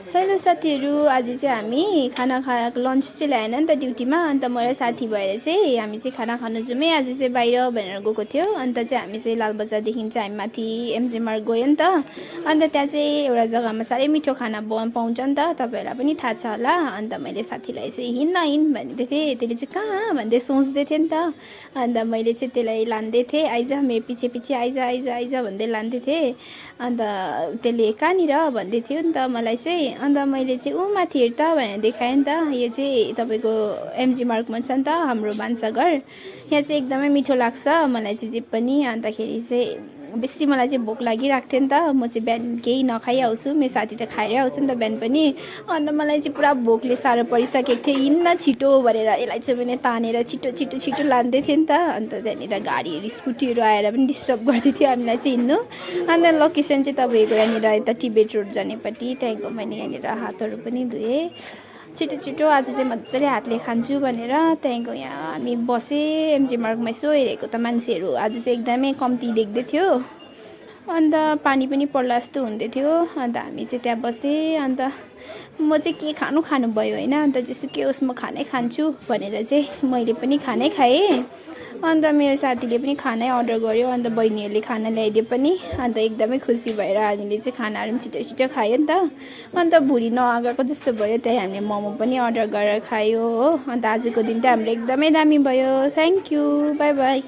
Hello साथीहरू, आज चाहिँ हामी खाना लन्च चाहिँ ल्याएन नि त ड्युटीमा। अन्त म र साथी भएर चाहिँ हामी चाहिँ खाना खानु जाउँ है। आज चाहिँ बाहिर भनेर गएको थियो। अन्त चाहिँ हामी चाहिँ लालबजारदेखि चाहिँ हामी माथि एमजे मार्ग गयो नि त। अन्त त्यहाँ चाहिँ एउटा जग्गामा साह्रै मिठो खाना पाउँछ नि त, तपाईँहरूलाई पनि थाहा छ होला। अन्त मैले साथीलाई चाहिँ हिँड्न हिँड भनिदिएको थिएँ, त्यसले चाहिँ कहाँ भन्दै सोच्दै थियो नि त। अन्त मैले चाहिँ त्यसलाई लाँदै थिएँ, आइज मेरो पछि पछि आइज आइज आइज भन्दै लाँदै थिएँ। अन्त त्यसले कहाँनिर भन्दै थियो नि त मलाई चाहिँ। अन्त मैले चाहिँ ऊ माथि हेर त भनेर देखाएँ नि त। यो चाहिँ तपाईँको एमजी मार्गमा छ नि त हाम्रो भान्साघर। यहाँ चाहिँ एकदमै मिठो लाग्छ मलाई चाहिँ जे पनि। अन्तखेरि चाहिँ बेसी मलाई चाहिँ भोक लागिरहेको थियो नि त। म चाहिँ बिहान केही नखाइ आउँछु, मेरो साथी त खाएरै आउँछ नि त बिहान पनि। अन्त मलाई चाहिँ पुरा भोकले साह्रो परिसकेको थियो, हिँड्न छिटो भनेर यसलाई चाहिँ मैले तानेर छिटो छिटो छिटो लाँदै थिएँ नि त। अन्त त्यहाँनिर गाडीहरू स्कुटीहरू आएर पनि डिस्टर्ब गर्दै थियो हामीलाई चाहिँ हिँड्नु। अन्त लोकेसन चाहिँ तपाईँको यहाँनिर यता टिबेट रोड जानेपट्टि, त्यहाँको मैले यहाँनिर हातहरू पनि धोएँ छिटो छिटो। आज चाहिँ मजाले हातले खान्छु भनेर त्यहाँको यहाँ हामी बसेँ एमजी मार्गमा। यसो हेरेको त मान्छेहरू आज चाहिँ एकदमै कम्ती देख्दै थियो। अन्त पानी पनि पर्ला जस्तो हुँदै थियो। अन्त हामी चाहिँ त्यहाँ बसेँ। अन्त म चाहिँ के खानु भयो होइन। अन्त जेसुकै होस् म खानै खान्छु भनेर चाहिँ मैले पनि खानै खाएँ। अन्त मेरो साथीले पनि खानै अर्डर गर्यो। अन्त बहिनीहरूले खाना ल्याइदियो पनि। अन्त एकदमै खुसी भएर हामीले चाहिँ खानाहरू पनि छिटो छिटो खायो नि त। अन्त भुँडी नअगाएको जस्तो भयो। त्यही हामीले मोमो पनि अर्डर गरेर खायो हो। अन्त आजको दिन चाहिँ हाम्रो एकदमै दामी भयो। Thank you, by by.